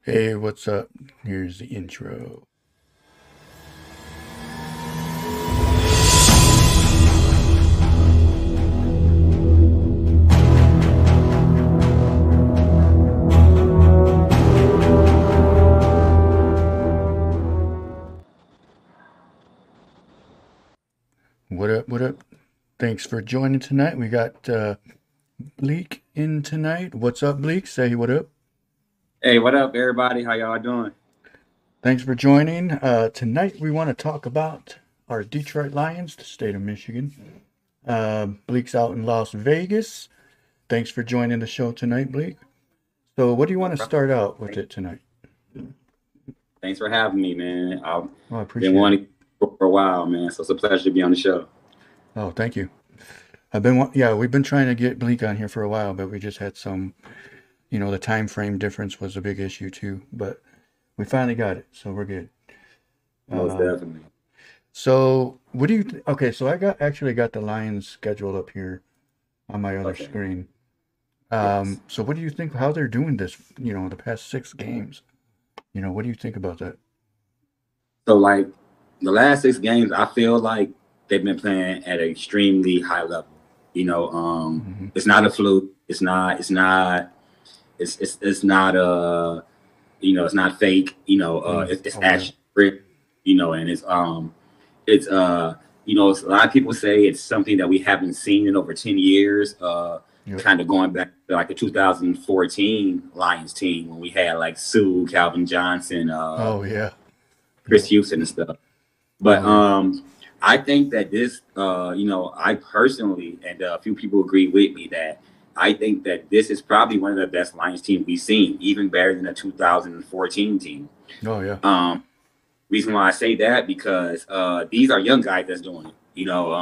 Hey, what's up? Here's the intro. What up? What up? Thanks for joining tonight. We got Bleek in tonight. What's up, Bleek? Say what up. Hey, what up, everybody? How y'all doing? Thanks for joining. Tonight we want to talk about our Detroit Lions, the state of Michigan. Bleek's out in Las Vegas. Thanks for joining the show tonight, Bleek. So, what do you No want to problem. start out with it tonight? Thanks for having me, man. I've Oh, I been appreciate it. wanting for a while, man. So it's a pleasure to be on the show. Oh, thank you. We've been trying to get Bleek on here for a while, but we just had some, the time frame difference was a big issue too. But we finally got it, so we're good. Most Um, definitely. so what do you okay, so I got the Lions scheduled up here on my other Okay. screen. Yes. So what do you think how they're doing this, the past six games? What do you think about that? So, like, the last 6 games, I feel like they've been playing at an extremely high level. Hmm. It's not a fluke. It's not. It's not. It's not. It's not fake. It's Oh yeah. actually real. And it's a lot of people say it's something that we haven't seen in over 10 years. Yep. Kind of going back to like the 2014 Lions team when we had like Sue, Calvin Johnson, Oh yeah. Chris Yep. Houston and stuff. But Oh yeah. I think that I personally, and a few people agree with me that I think that this is probably one of the best Lions teams we've seen, even better than the 2014 team. Oh yeah. Um, Reason why I say that because these are young guys that's doing it.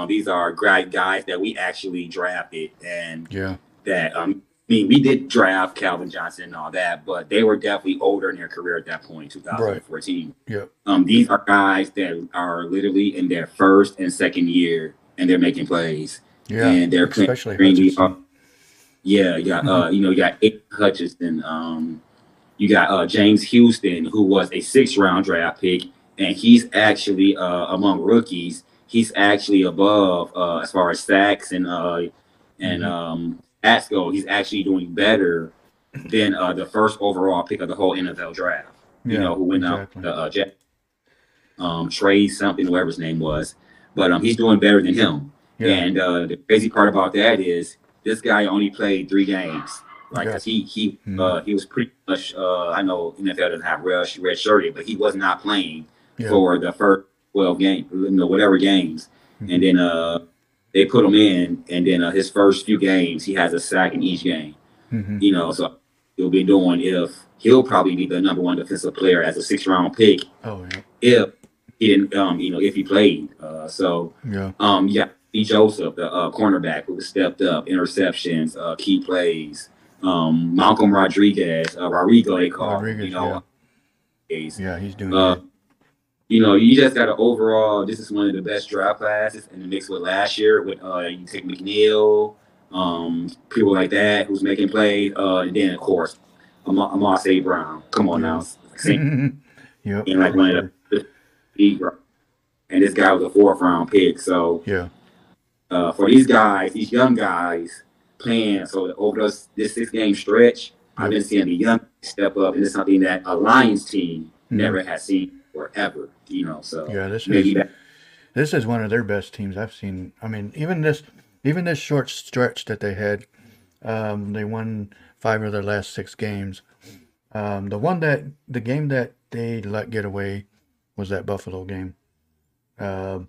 These are great guys that we actually drafted, and Yeah. that I mean, we did draft Calvin Johnson and all that, but they were definitely older in their career at that point, Right. 2014. Yep. These are guys that are literally in their first and second year, and they're making plays, Yeah. and they're playing Especially extremely. Hutchinson. Yeah, you got Aiden Hutchinson. You got James Houston, who was a 6th round draft pick, and he's actually among rookies. He's actually above as far as sacks and Hmm. stats go. He's actually doing better than the first overall pick of the whole NFL draft. Yeah, Who went out exactly. the Trey something, whatever his name was, but he's doing better than him. Yeah. And the crazy part about that is this guy only played 3 games, right? Yeah. Because he Hmm. he was pretty much. I know NFL doesn't have red shirted, but he was not playing Yeah. for the first 12 games, whatever games, and Hmm. then they put him in, and then his first few games he has a sack in each game. Hmm. So he'll be doing if he'll probably be the number one defensive player as a 6th round pick Oh yeah. if he didn't, if he played. Yeah. Yeah, E. Joseph, the cornerback who stepped up, interceptions, key plays. Malcolm Rodriguez, Rodrigo, they call him. Rodriguez. Yeah. He's, Yeah. He's doing uh, good. you just got an overall. This is one of the best draft classes in the mix with last year. With you take McNeil, people like that who's making plays, and then of course, Amar St. Brown. Come on now, Yeah. same Yep. like For one of sure. the league, and this guy was a 4th round pick. So Yeah. for these guys, these young guys playing, so over this 6 game stretch, I've Yep. been seeing the young step up, and it's something that a Lions team Hmm. never has seen forever. So Yeah. maybe that. This is one of their best teams I've seen. I mean, even this short stretch that they had, they won five of their last six games. The game that they let get away was that Buffalo game. Um,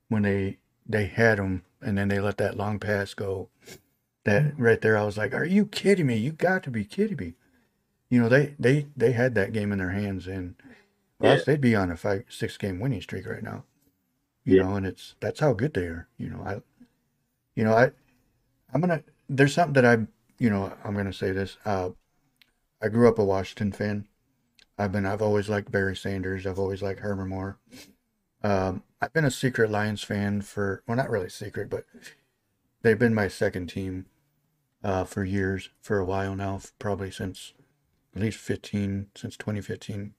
when they had them and then they let that long pass go. That right there, I was like, "Are you kidding me? You got to be kidding me!" They had that game in their hands, and or Yeah, else they'd be on a 5-6 game winning streak right now. yeah, And that's how good they are. You know, I I'm gonna there's something that I'm gonna say this. I grew up a Washington fan. I've always liked Barry Sanders. I've always liked Herman Moore. I've been a secret Lions fan for, well, not really secret, but they've been my second team for years, for a while now, probably since at least 15 since 2015,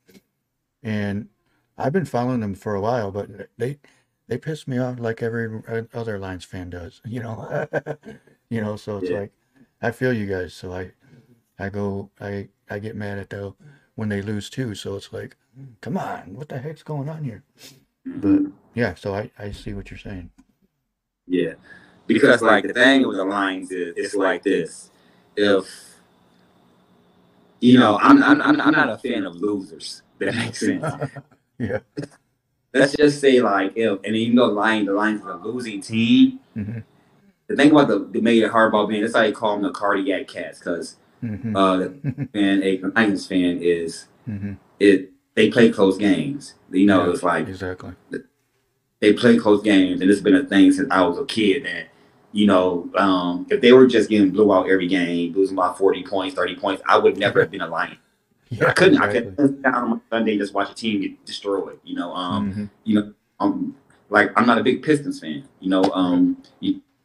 and I've been following them for a while, but they piss me off like every other Lions fan does, you know. So it's Yeah. like I feel you guys, so I get mad at the when they lose too. So it's like, come on, what the heck's going on here? But Hmm. yeah, so I see what you're saying. Yeah. Because like the thing with the Lions is it's like this. If I'm not a fan of losers. That makes sense. Yeah. Let's just say like if and even though the Lions are a losing team, Hmm. the thing about the made it hard about being that's how they call them the cardiac cats because Hmm. the fan a Lions fan is Hmm. it they play close games. Yeah, It's like exactly. they play close games, and it's been a thing since I was a kid. That if they were just getting blew out every game, losing by 40 points, 30 points, I would never Yeah. have been a Lion. I Yeah, couldn't. I couldn't exactly. sit down on Sunday and just watch a team get destroyed. Hmm. You know, like I'm not a big Pistons fan. Right.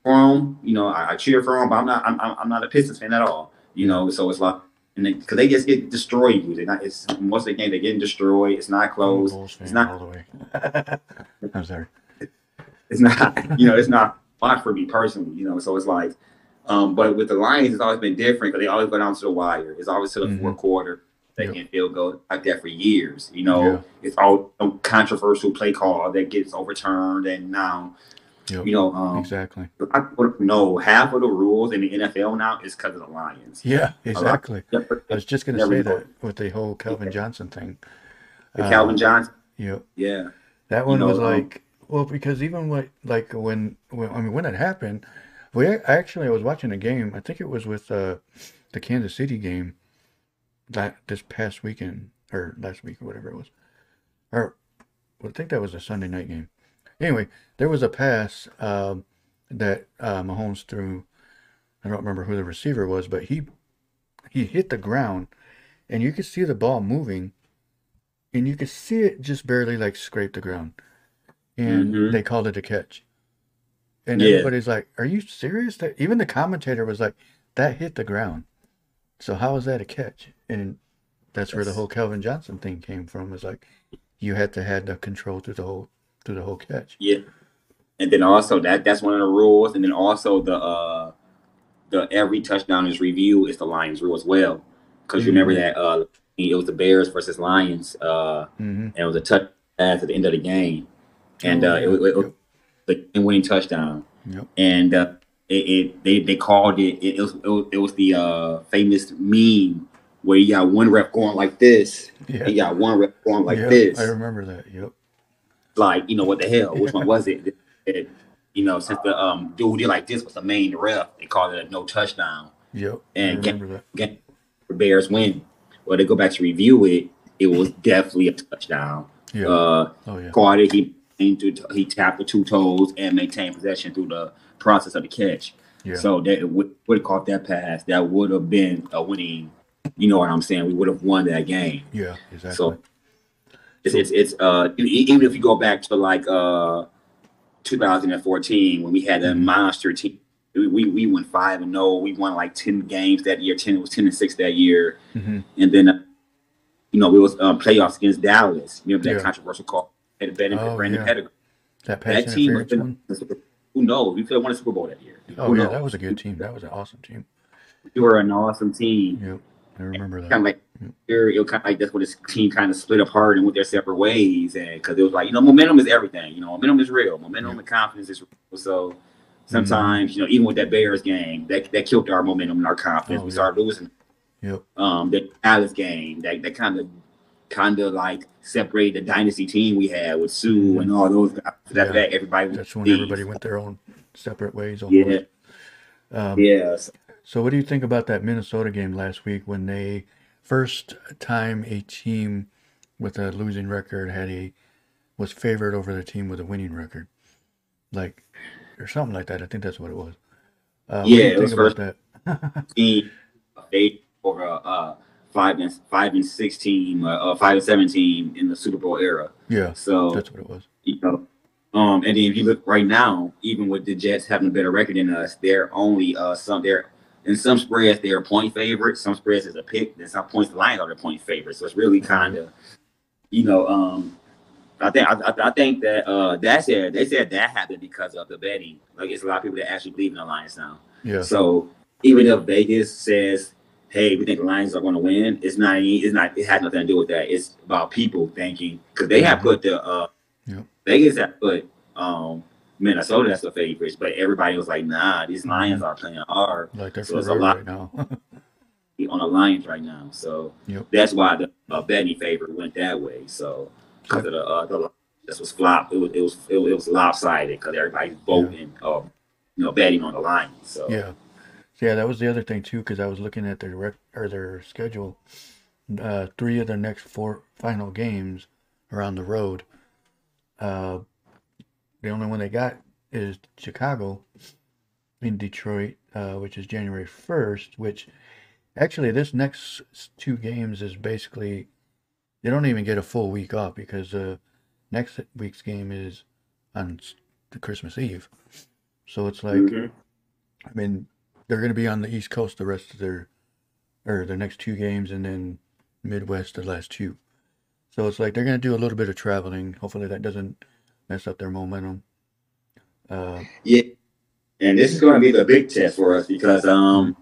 For them, I cheer for them, but I'm not a Pistons fan at all. Yeah. So it's like, and because they just get destroyed. They're not. It's most of the game they're getting destroyed. It's not I'm a close. Bulls It's fan all not. the way. I'm sorry. It's not. It's not fun for me personally. So it's like, but with the Lions, it's always been different because they always go down to the wire. It's always to the Hmm. fourth quarter. They Yep. can field goal like that for years. Yeah. It's all a controversial play call that gets overturned, and now, Yep. you know, Exactly. I would know half of the rules in the NFL now is because of the Lions. Yeah, A lot exactly. of I was just gonna never say know. that with the whole Calvin Yeah. Johnson thing. The Uh, Calvin Johnson. yep. Yeah. That You one was know, like, well, because even when I mean when it happened, I was watching a game. I think it was with the Kansas City game that this past weekend or last week or whatever it was. Or well, I think that was a Sunday night game. Anyway, there was a pass that Mahomes threw. I don't remember who the receiver was, but he hit the ground and you could see the ball moving and you could see it just barely like scrape the ground. And hmm they called it a catch. And yeah. everybody's like, "Are you serious?" That even the commentator was like, "That hit the ground. So how is that a catch?" And that's where the That's whole Calvin Johnson thing came from. Was like you had to have the control through the whole catch. yeah. And then also that's one of the rules, and then also the every touchdown is review is the Lions rule as well. Because you remember Mm-hmm. that it was the Bears versus Lions, Mm-hmm. and it was a touch pass at the end of the game, and Oh it, yeah. it was Yep. the winning touchdown, Yep. and they called it was the famous meme where you got one rep going like this, Yeah. and you got one rep going like Yep. I this, remember that. Yep. like what the hell, which one Yeah. was it? Since the dude did like this was the main ref, they called it a no touchdown Yep. I and remember that. game the Bears win. Well, they go back to review it. It was definitely a touchdown. Yeah. Uh, Oh yeah. Caught it. He tapped the two toes and maintained possession through the process of the catch. Yeah. So that it would have caught that pass. That would have been a winning. You know what I'm saying? We would have won that game. Yeah. Exactly. So So. even if you go back to like 2014 when we had a Mm-hmm. monster team. We went 5-0. We won like 10 games that year. It was 10-6 that year, Mm-hmm. and then we was playoffs against Dallas. Remember that Yeah. controversial call? Had Oh Brandon yeah. Pettigrew. That pass That team was interference been. one. Who knows? We could have won a Super Bowl that year. Oh Who yeah, that knows? was a good team. That was an awesome team. We were an awesome team. Yep. I remember that. Kind of like Yep. it was kind of like that's when this team kind of split apart and went their separate ways, and because it was like momentum is everything. Momentum is real. Momentum Yep. and confidence is real. So Mm-hmm. sometimes even with that Bears game, that killed our momentum and our confidence. Oh We yeah. started losing. Yep. The Dallas game that kind of like separated the dynasty team we had with Sue Mm-hmm. and all those guys. After Yeah. that, everybody would That's when everybody leave. went their own separate ways Yeah, almost. Um, yeah. so what do you think about that Minnesota game last week when they first time a team with a losing record was favored over the team with a winning record, like or something like that? I think that's what it was. What do Yeah, you it think was about first that? team they over 5-6 team, 5-7 team in the Super Bowl era. Yeah, So that's what it was. you know, and then if you look right now, even with the Jets having a better record than us, they're only they're In some spreads, they're a point favorite. Some spreads is a pick. Then some points the Lions are the point favorite. So it's really kind Right. of, you know, I think that that's it. They said that happened because of the betting. Like it's a lot of people that actually believe in the Lions now. Yeah. So even if Vegas says, "Hey, we think the Lions are going to win," it's not. It's not. It has nothing to do with that. It's about people thinking because they have Mm-hmm. put the Yep. Vegas have put Minnesota as the favorites, but everybody was like, "Nah, these Mm-hmm. Lions are playing hard." Like they're So for it's a real lot right now. on the Lions right now. So Yep. that's why the betting favorite went that way. So because Yep. of the this was flop, it was lopsided because everybody's Yeah. voting, betting on the Lions. So Yeah. So yeah, that was the other thing too, because I was looking at their schedule. Three of their next four final games are on the road. Uh, the only one they got is Chicago in Detroit, which is January 1st. Which actually, this next two games is basically they don't even get a full week off because next week's game is on the Christmas Eve. So it's like, hmm I mean, they're going to be on the East Coast the rest of their next two games, and then Midwest the last two. So it's like they're going to do a little bit of traveling. Hopefully that doesn't mess up their momentum. Uh, yeah, and this is going to be the big test for us because mm,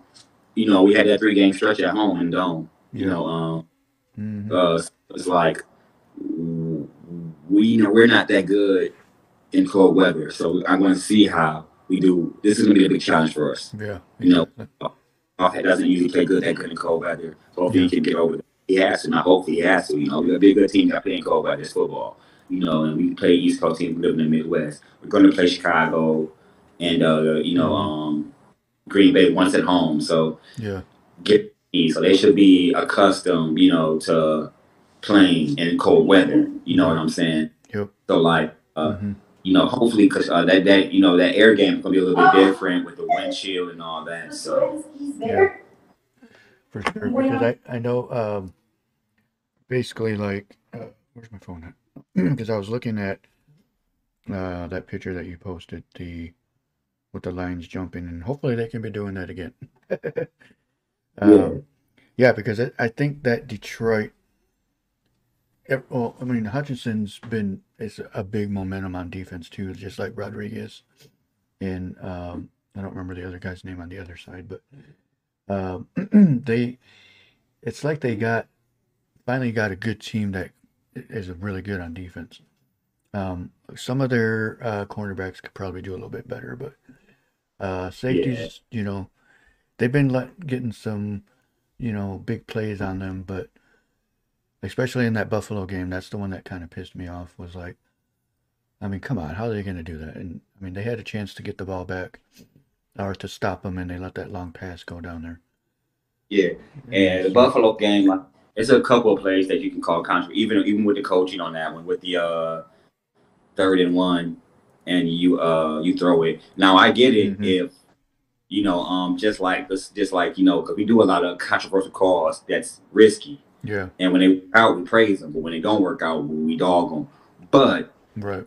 we had that 3 game stretch at home in Dome. You yeah. know, Hmm. it's like we're not that good in cold weather, so I'm going to see how we do. This is going to be a big challenge for us. Yeah. You know, Exactly. Offense doesn't usually play that good in cold weather. Hopefully he Yeah. can get over that. He has to. Not hopefully he has to. We're a big good team that play in cold weather. It's football. And we play East Coast team living in the Midwest. We're going to play Chicago and Hmm. Green Bay once at home. So Yeah. get so they should be accustomed, to playing in cold weather. You know what Right. I'm saying? Yep. So like, Hmm. hopefully, because that air game is gonna be a little bit different with the wind chill and all that. So Yeah. For sure. Because I know basically like where's my phone at? Because I was looking at that picture that you posted the with the lions jumping, and hopefully they can be doing that again. yeah, um, yeah, because I think that Detroit. Well, I mean Hutchinson's been is a big momentum on defense too, just like Rodriguez and I don't remember the other guy's name on the other side, but they it's like they finally got a good team that is really good on defense. Some of their cornerbacks could probably do a little bit better, but yeah, safeties, they've been getting some, big plays on them, but especially in that Buffalo game, that's the one that kind of pissed me off. Was like, I mean, come on, how are they going to do that? And I mean, they had a chance to get the ball back or to stop them, and they let that long pass go down there. yeah. And And the so, Buffalo game, like, it's a couple of plays that you can call contra, even with the coaching on that one, with the 3rd and 1, and you throw it. Now I get it hmm, if just like this, just like because we do a lot of controversial calls that's risky. yeah, And when they work out, we praise them. But when they don't work out, we dog them. But right,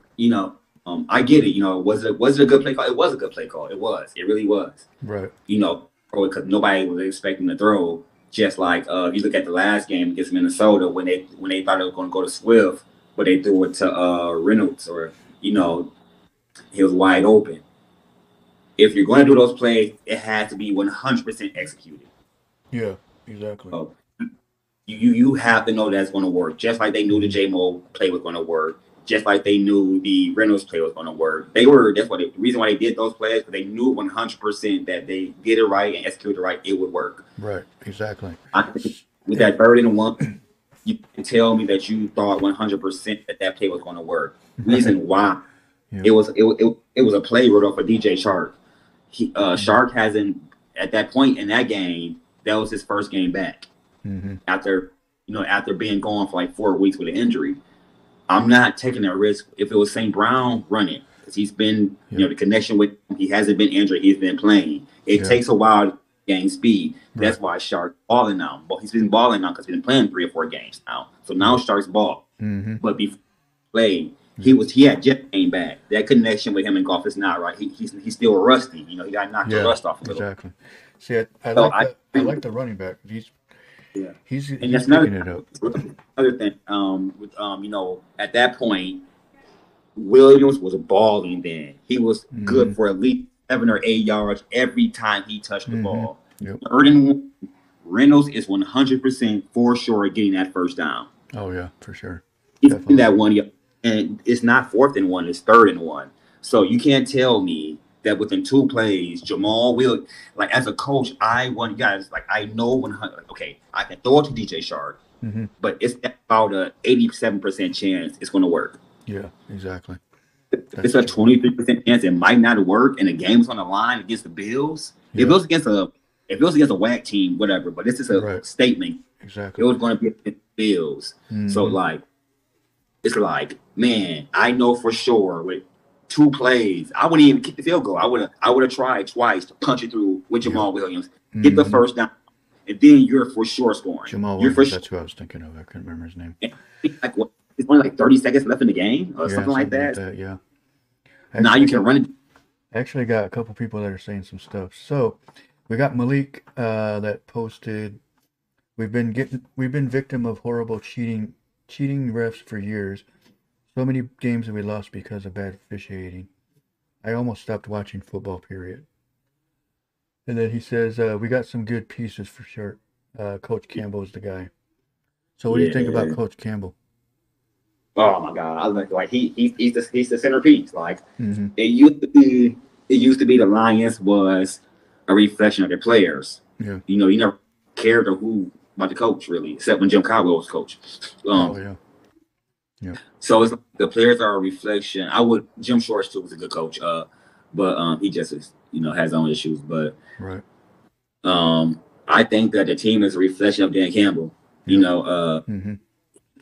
I get it. Was it a good play call? It was a good play call. It was. It really was. right, Because nobody was expecting to throw. Just like if you look at the last game against Minnesota, when they thought it was going to go to Swift, but they threw it to Reynolds, or he was wide open. If you're going to do those plays, it has to be 100% executed. yeah, exactly. So you have to know that's going to work. Just like they knew the Hmm. J Mo play was going to work. Just like they knew the Reynolds play was going to work. That's what the reason why they did those plays, because they knew 100% that they did it right and executed it right, it would work. Right, exactly. I think with And that 3rd and 1, you can tell me that you thought 100% that play was going to work. right, Reason why, yeah, it was a play wrote off for DJ Shark. mm-hmm. Shark hasn't, at that point in that game, that was his first game back Mm-hmm. after being gone for like 4 weeks with an injury. I'm not taking that risk. If it was St. Brown, run it, because he's been, Yep, the connection with him, he hasn't been injured. He's been playing. It yeah, takes a while to gain speed. right, That's why Shark balling now. But he's been balling now because he's been playing 3 or 4 games now. So now yep, Shark's ball. mm-hmm. But before he played, Yep, he had just came back. That connection with him in golf is not right. He's still rusty. He got knocked the yeah, rust off a little. exactly. See, So I I agree with like the running back. yeah. And He's that's another picking it up. thing. With at that point, Williams was balling. Then he was good Mm-hmm. for at least 7 or 8 yards every time he touched the Mm-hmm. ball. Yep. Erden Reynolds is 100% for sure getting that first down. Oh yeah, for sure. He's in Definitely. that 1 yard, and it's not 4th and 1; it's 3rd and 1. So you can't tell me that within 2 plays, Jamal will like as a coach. I want you guys like I know 100. Okay, I can throw it to DJ Shark, Mm-hmm. but it's about a 87% chance it's going to work. Yeah, exactly. It's That's a true. 23% chance it might not work, and the game's on the line against the Bills. Yeah. If it was against a whack team, whatever. But this is a Right. statement. It Exactly. was going to be against the Bills. So Mm-hmm. like it's like, man, I know for sure with 2 plays, I wouldn't even kick the field goal. I would have tried twice to punch it through with Yep. Jamal Williams, get the Mm-hmm. first down, and then you're for sure scoring. Jamal You're for Williams. sure. That's who I was thinking of. I couldn't remember his name. Like what? It's only like 30 seconds left in the game or Yeah, something like something like that. that. Yeah. Now Actually you can got run it. actually got a couple people that are saying some stuff. So we got Malik that posted. We've been victim of horrible cheating refs for years. So many games that we lost because of bad officiating. I almost stopped watching football. Period. And then he says we got some good pieces for sure. Coach Campbell is the guy. So what do you think about Yeah. Coach Campbell? Oh my God. I like he's the centerpiece. Like Mm-hmm. it used to be it used to be the Lions was a reflection of their players. Yeah. You never cared or who about the coach really, except when Jim Caldwell was coach. Oh Um, yeah. Yep. so it's like the players are a reflection. I would Jim Shorts too was a good coach. But he just has his own issues. But Right. I think that the team is a reflection of Dan Campbell. You Yep. know, Mm-hmm.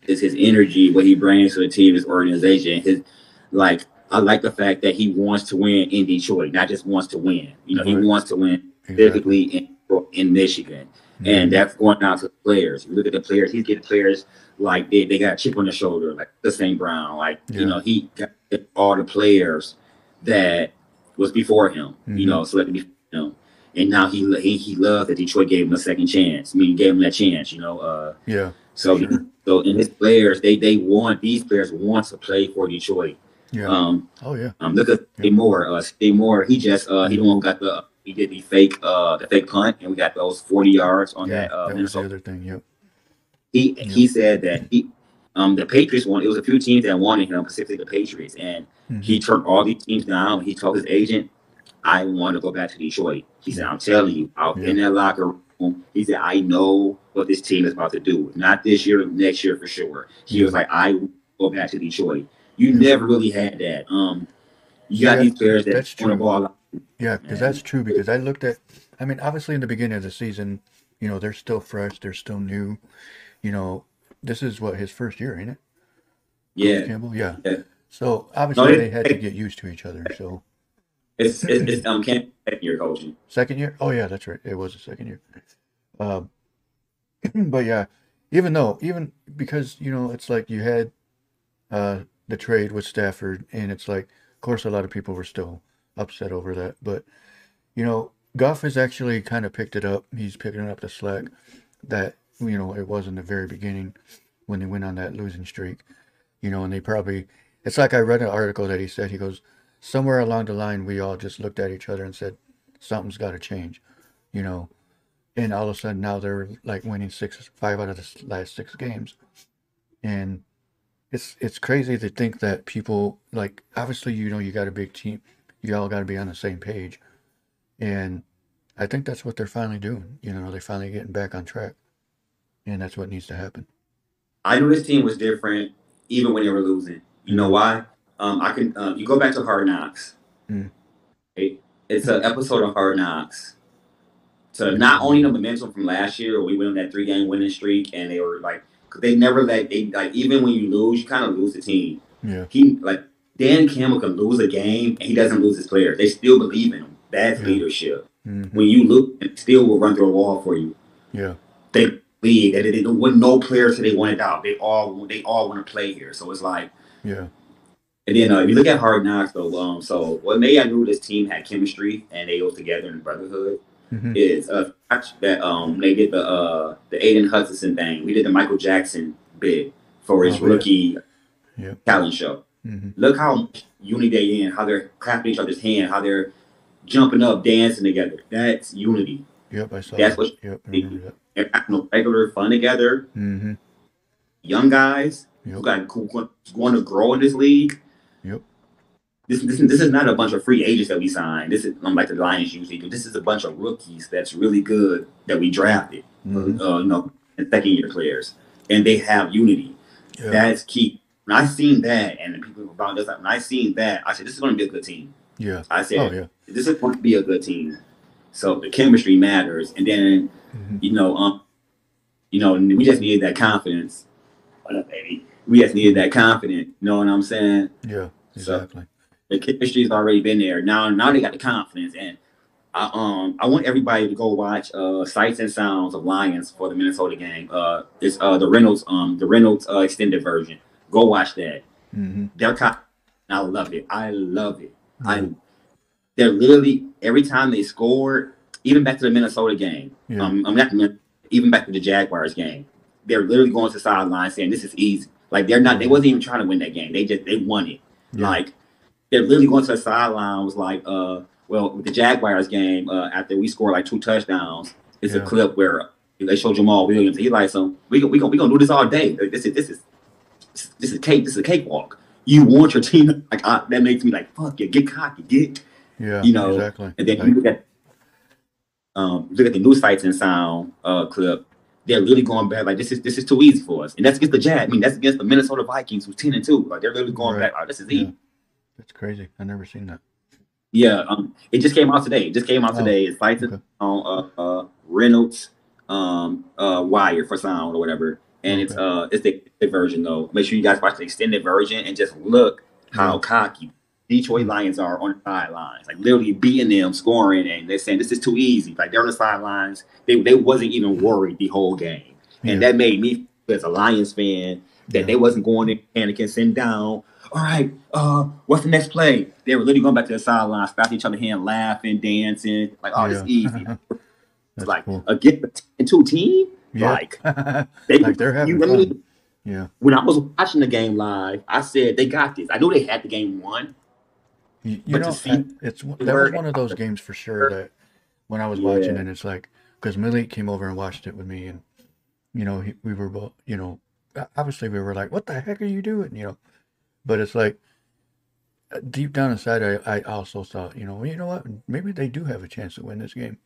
it's his energy, what he brings to the team, his organization. Like I like the fact that he wants to win in Detroit, not just wants to win. He Right. wants to win Exactly. specifically in Michigan, and Mm-hmm. that's going down to the players. You look at the players; he's getting players like they got a chip on the shoulder, like the St. Brown. Like Yeah. he got all the players that was before him. Mm-hmm. Selected before him. And now he loved that Detroit gave him a second chance. I mean, gave him that chance. Yeah. For So sure. so in his players, they want these players want to play for Detroit. Yeah. Um, Oh yeah. look at Yep. Stay Moore. He just he the Mm-hmm. one who got he did the fake punt, and we got those 40 yards on Yeah. that That was the Minnesota. other thing. Yep. Yep. He said that the Patriots won. It was a few teams that wanted him, specifically the Patriots, and Mm-hmm. he turned all these teams down. He told his agent, "I want to go back to Detroit." He said, Yeah. "I'm telling you, out Yeah. in that locker room." He said, "I know what this team is about to do. Not this year, next year for sure." He was Yeah. like, "I will go back to Detroit." You Yep. never really had that. You See got that these players that that's want the true. ball, Yeah, because man. that's true. Because I looked at, I mean, obviously in the beginning of the season, they're still fresh, they're still new. You know, this is what his first year, ain't it, Coach Yeah, Campbell? Yeah. yeah. So No, obviously they had to get used to each other. So it's can't you're coaching. second year, oh yeah, that's right. It was a second year. Um, but yeah, even because it's like you had the trade with Stafford, and it's like, of course, a lot of people were still upset over that, but Goff has actually kind of picked it up. He's picking up the slack that it was in the very beginning when they went on that losing streak. And they probably it's like I read an article that he said he goes somewhere along the line we all just looked at each other and said something's got to change, you know. And all of a sudden now they're like winning 5 out of the last 6 games, and it's crazy to think that people like obviously you got a big team, you all got to be on the same page, and I think that's what they're finally doing. They're finally getting back on track, and that's what needs to happen. I knew this team was different even when they were losing. You know Mm-hmm. why? I can you go back to Hard Knocks. Mm. Right? It's an episode of Hard Knocks. To Which not one is only the that? momentum from last year, where we went on that 3 game winning streak, and they were like, cause they never let they like even when you lose, you kind of lose the team. Yeah. He like Dan Campbell can lose a game and he doesn't lose his players. They still believe in him. That's Yeah. leadership. Mm-hmm. When you lose, they still will run through a wall for you. Yeah. They believe that they win no players so they want it out. They all want to play here. So it's like, Yeah. and then if you look at Hard Knocks though, so what made I knew this team had chemistry and they was together in brotherhood. Mm-hmm. is that they did the Aiden Hutchinson thing. We did the Michael Jackson bit for his Oh yeah. rookie Yep. talent show. Mm-hmm. Look how much unity they in, how they're clapping each other's hand, how they're jumping up, dancing together. That's unity. Yep. I saw That's that. what Yep. I you remember that. they're having regular fun together. Mm-hmm. Young guys Yep. who's going to grow in this league. Yep. This is not a bunch of free agents that we signed. This is like the Lions usually do. This is a bunch of rookies that's really good that we drafted. Mm-hmm. And second year players, and they have unity. Yeah. That's key. When I seen that, and the people around us, when I seen that, I said, "This is going to be a good team." Yeah. I Oh said, yeah. "This is going to be a good team." So the chemistry matters, and then Mm-hmm. we just needed that confidence. What up, baby? We just needed that confidence. You know what I'm saying? Yeah. So Exactly. the chemistry's already been there. Now they got the confidence, and I want everybody to go watch Sights and Sounds of Lions for the Minnesota game. It's the Reynolds extended version. Go watch that. Mm-hmm. I love it. I love it. Yeah. They're literally every time they scored, even back to the Minnesota game. Yeah. I'm not even back to the Jaguars game. They're literally going to the sideline saying this is easy. Like they're not. They wasn't even trying to win that game. They won it. Yeah. Like they're literally going to the sideline. Was like well, with the Jaguars game, after we scored like 2 touchdowns, it's a Yeah. clip where they show Jamal Williams. He's like, "So we gonna do this all day. This is cake. This is a cakewalk. You want your team like that makes me like fuck yeah, get cocky, get Yeah. Exactly. And then Like, you look at the new Sights and Sound clip. They're really going back like this is too easy for us, and that's against the Jag. I mean, that's against the Minnesota Vikings who's 10-2. Like they're really going right. back. Oh, this is Yeah. easy. That's crazy. I never seen that. Yeah, it just came out today. It just came out Oh. today. It's Sights Okay. on Reynolds wire for sound or whatever, and Okay. it's the version though. Make sure you guys watch the extended version and just look how Yeah. cocky Detroit Lions are on the sidelines, like literally beating them, scoring, and they're saying this is too easy. Like they're on the sidelines, they wasn't even worried the whole game, Yeah. and that made me as a Lions fan that Yeah. they wasn't going in panicking, sitting down. All right, what's the next play? They were literally going back to the sidelines, slapping each other hand, laughing, dancing, like, oh, this is easy. That's Like cool. against the 10-2 team, Yeah. like Like they're having fun. Yeah. when I was watching the game live, I said they got this. I knew they had the game won, You but to know, see that was one of those games for sure that when I was watching it, it's like because Malik came over and watched it with me, and we were both, obviously we were like, "What the heck are you doing?" But it's like deep down inside, I also thought, well, you know what? Maybe they do have a chance to win this game.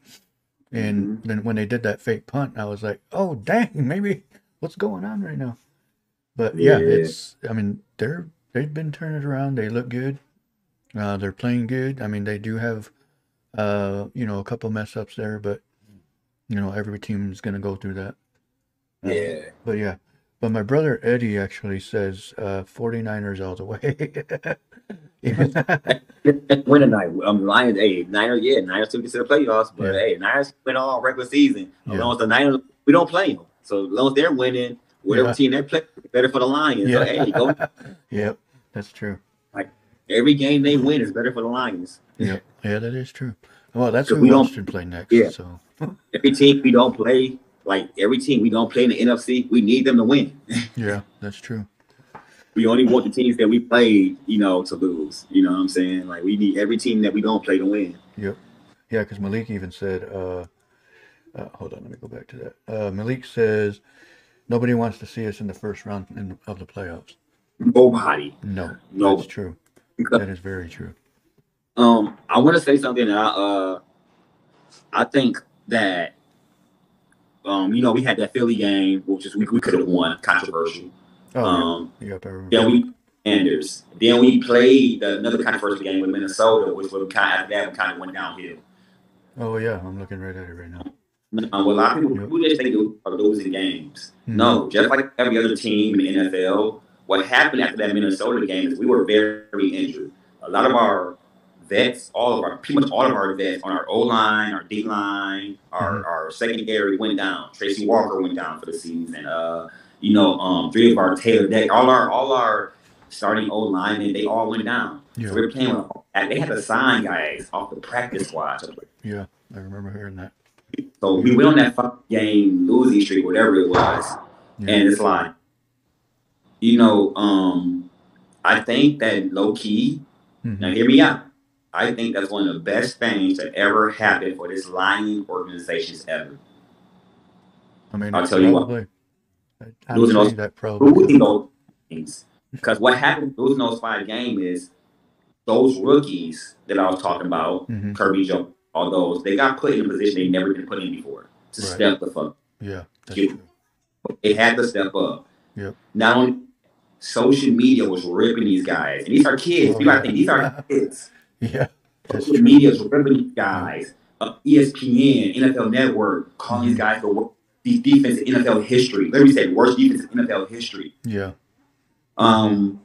And then when they did that fake punt, I was like, "Oh, dang! Maybe what's going on right now?" But yeah, I mean, they've been turning it around. They look good. They're playing good. I mean, they do have, a couple mess ups there, but every team is gonna go through that. yeah. But yeah, but my brother Eddie actually says 49ers all the way. Win tonight. Lions, hey, Niners took us to the playoffs, but Yeah. hey, Niners win all regular season. As Yeah. long as the Niners, we don't play them. So as long as they're winning, whatever Yeah. team they play, better for the Lions. So hey, go. Yep, that's true. Like every game they win is better for the Lions. Yep, yeah, that is true. Well, that's 'Cause who we don't- Washington play next. Yeah. So Every team we don't play, like every team we don't play in the NFC, we need them to win. yeah, that's true. We only want the teams that we played, to lose. You know what I'm saying? Like we need every team that we don't play to win. Yep. Yeah, because Malik even said, hold on, let me go back to that. Malik says nobody wants to see us in the first round of the playoffs. Nobody. No, No. that's true. That is very true. I want to say something that I think that we had that Philly game, which is we could have won, controversial. Oh, yeah. Yep, I remember. Then we Anders. Then we played another controversial game with Minnesota, which was kind of went downhill. Oh, yeah, I'm looking right at it right now. Well, a lot of people just think it are losing games. Mhm. No, just like every other team in the NFL, what happened after that Minnesota game is we were very injured. A lot of our vets, pretty much all of our vets on our O line, our D line, our secondary went down. Tracy Walker went down for the season. 3 of our Taylor Deck, all our starting O line, and they all went down. Yeah. So we were playing with. They had to sign guys off the practice squad. Yeah. I remember hearing that. So we Yep. went on that 5 game losing streak, whatever it was, Yeah. and it's like, you know, I think that low key. Now, Hmm. hear me out. I think that's one of the best things that ever happened for this Lion organizations ever. I mean, I'll tell you what, probably. I'd losing say those, that probably losing could. those games. Because what happened losing those 5 games is those rookies that I was talking about, Hmm. Kirby Joe, all those, they got put in a position they never been put in before to Right. step the fuck. Yeah, that's true. They had to step up. Yep. Not only social media was ripping these guys, and these are kids. Oh You got to yeah. think these are kids. Yeah, that's Social true. media is ripping these Yep. guys. ESPN, NFL Network, calling these Hmm. guys the these defense in NFL history. Let me say worst defense in NFL history. Yeah. Hmm. Um,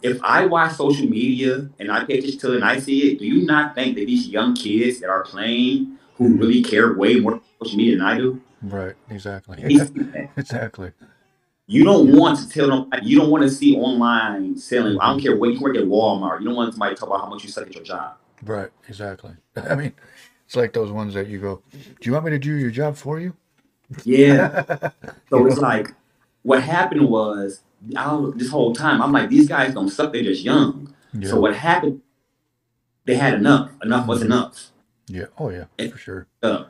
if I watch social media and I pay attention to it and I see it, do you not think that these young kids that are playing who Hmm. really care way more about social media than I do? Right. Exactly. They see that. Exactly. You don't Yep. want to tell them. You don't want to see online selling. I Hmm. don't care what you work at Walmart. You don't want somebody to talk about how much you suck at your job. Right. Exactly. I mean, it's like those ones that you go, "Do you want me to do your job for you?" Yeah. You So it's know. like what happened was this whole time I'm like these guys don't suck. They're just young. So Yeah. what happened? They had enough. Enough was Hmm. enough. Yeah. Oh yeah. And For sure. they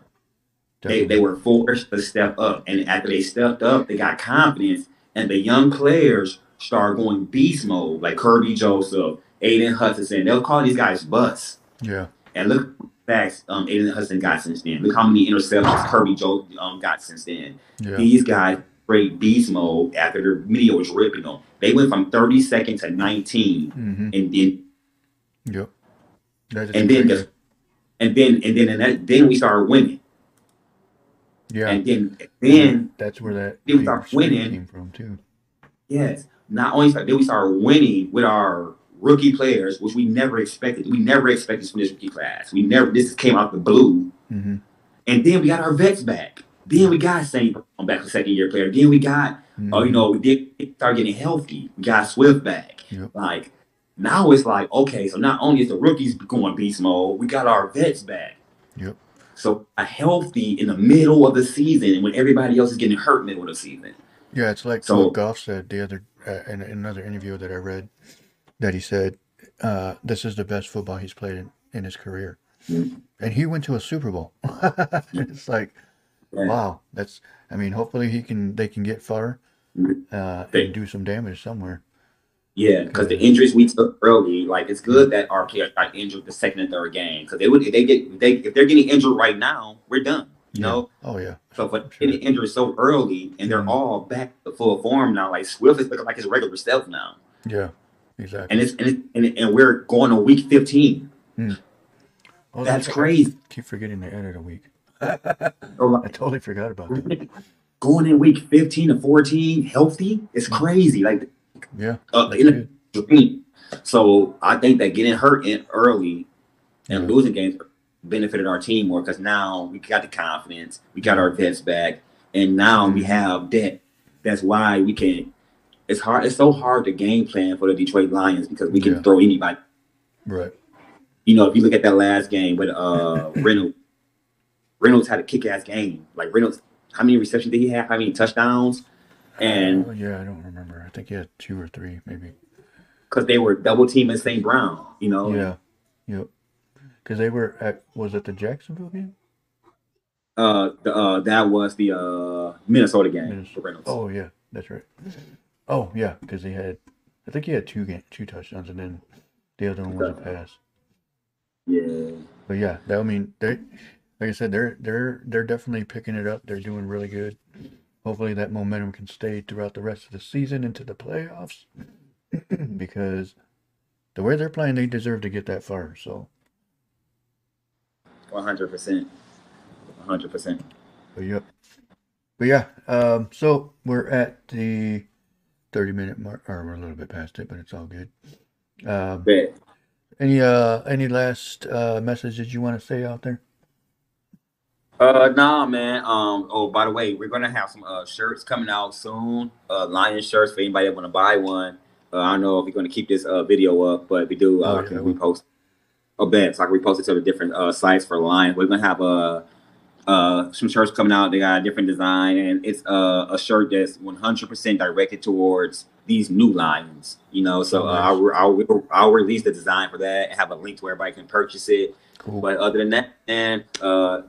Definitely. were forced to step up, and after they stepped up, they got confidence, and the young players started going beast mode, like Kirby Joseph, Aiden Hutchinson. They'll call these guys busts. Yeah. And look at the facts Aiden Hudson got since then. Look how many interceptions Kirby Joe got since then. Yeah. These guys straight beast mode after their media was ripping them. They went from 32nd to 19, Hmm. and then Yep. That is and then crazy. just and then we started winning, Yeah. and then And then that's where that then we big started streak winning. came from too. Yes, not only then we started winning with our rookie players, which we never expected. We never expected from this rookie class. We never. This came out the blue. Hmm. And then we got our vets back. Then we Yep. got Saint Brown back, a 2nd-year player. Then we got, Hmm. we did start getting healthy. We got Swift back. Yep. Like now it's like, okay, so not only is the rookies going beast mode, we got our vets back. Yep. So a healthy in the middle of the season when everybody else is getting hurt middle of the season. Yeah. It's like what So Goff said the other in another interview that I read that he said this is the best football he's played in his career, and he went to a Super Bowl. It's like, yeah, wow. That's. I mean, hopefully they can get far and do some damage somewhere. yeah, because the Cause injuries we took early, like it's yeah. good that our players got injured the second and third game because they would if they're getting injured right now, we're done. You Yeah. know, Oh yeah. so for I'm getting sure. injured so early and they're Mm. all back to full form now, like Swift is looking like his regular self now, Yeah. and Exactly. and we're going to week 15. Mm. Oh, that's That's right. I crazy. keep forgetting they added a week. So I totally forgot about that. like going in week 15 to 14 healthy is Mm. crazy. Like Yeah. That's in good. a dream. So I think that getting hurt in early and Yeah. losing games benefited our team more because now we got the confidence, we got Yeah. our vets back, and now we Hmm. have depth. That's why we can. It's hard. It's so hard to game plan for the Detroit Lions because we can Yeah. throw anybody. Right. If you look at that last game with Reynolds, Reynolds had a kick-ass game. Like Reynolds, how many receptions did he have? How many touchdowns? And Yeah. I don't remember. I think he had two or three, maybe. because they were double teaming St. Brown, and Yeah. Yep. Because they were at, was it the Jacksonville game? that was the Minnesota game Minnesota. for Reynolds. Oh yeah, that's right. Oh yeah, because he had, I think he had two touchdowns, and then the other one was a pass. Yeah. But yeah, that, I mean, they, like I said, they're definitely picking it up. They're doing really good. Hopefully, that momentum can stay throughout the rest of the season into the playoffs, because the way they're playing, they deserve to get that far. So, 100%. 100%. but yep. But yeah, so we're at the 30-minute mark, or we're a little bit past it, but it's all good. Um, Bet. any last messages you want to say out there? Nah, man. Oh, by the way, we're gonna have some shirts coming out soon. Lion shirts for anybody that want to buy one. I don't know if we're gonna keep this video up, but if we do, Oh I yeah, I can will. repost. a bet so I can repost it to the different sites for Lions. We're gonna have some shirts coming out. They got a different design, and it's a shirt that's 100% directed towards these new Lions. You know, so Nice. I'll release the design for that and have a link to where everybody can purchase it. Cool. But other than that, man,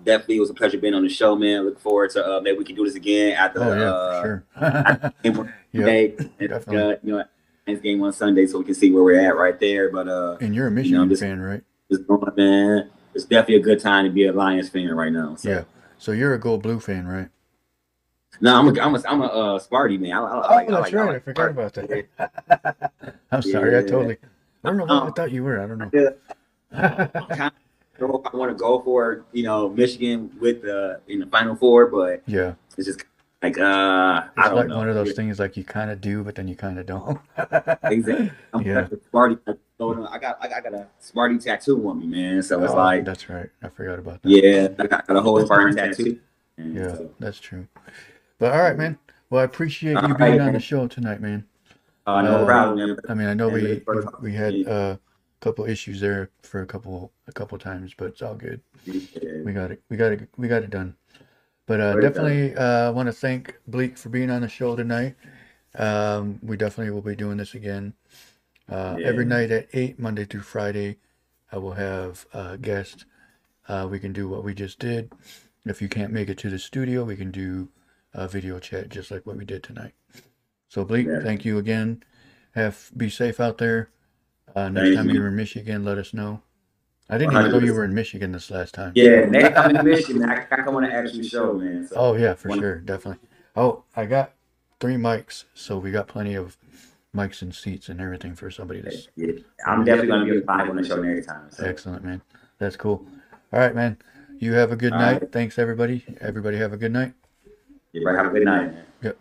definitely it was a pleasure being on the show, man. Look forward to maybe we can do this again after Oh yeah, for sure. after the game Yep, Sunday, and, definitely. you know, Lions game on Sunday, so we can see where we're at right there. But And you're a you know, I'm Michigan fan, right? just going, man. It's definitely a good time to be a Lions fan right now. So. Yeah. So you're a Gold Blue fan, right? No, I'm a Sparty man. Oh, that's right. I forgot Sparty. about that. I'm sorry. Yeah. I don't know why I thought you were. I don't know. Yeah. I'm kind of I want to go for Michigan with in the Final Four, but Yeah. it's just like I It's don't like know. one of those things like you kind of do, but then you kind of don't. Exactly. I'm Yeah. such a Sparty. I got a Sparty tattoo on me, man. So it's Oh, like, that's right. I forgot about that. yeah, I got a whole Sparty tattoo. And Yeah, so, that's true. But all right, man. Well, I appreciate all you being right, on the man. show tonight, man. No problem, man. I mean, I know And we had a couple issues there for a couple times, but it's all good. We got it. We got it done. But definitely want to thank Bleek for being on the show tonight. We definitely will be doing this again. Every night at 8, Monday through Friday, I will have a guest. We can do what we just did. If you can't make it to the studio, we can do a video chat just like what we did tonight. So Bleek, thank you again. Be safe out there. Next time you're in Michigan, let us know. I didn't even know you were in Michigan this last time. Yeah, next time in Michigan, I come on an actual show, man. So, Oh yeah, for sure, definitely. Oh, I got 3 mics, so we got plenty of mics and seats and everything for somebody that's yeah, I'm definitely gonna be live on the show next time. So. excellent, man. That's cool. All right, man. You have a good All night. right. Thanks, everybody. Everybody have a good night. Yeah, have a good night, man. Yep.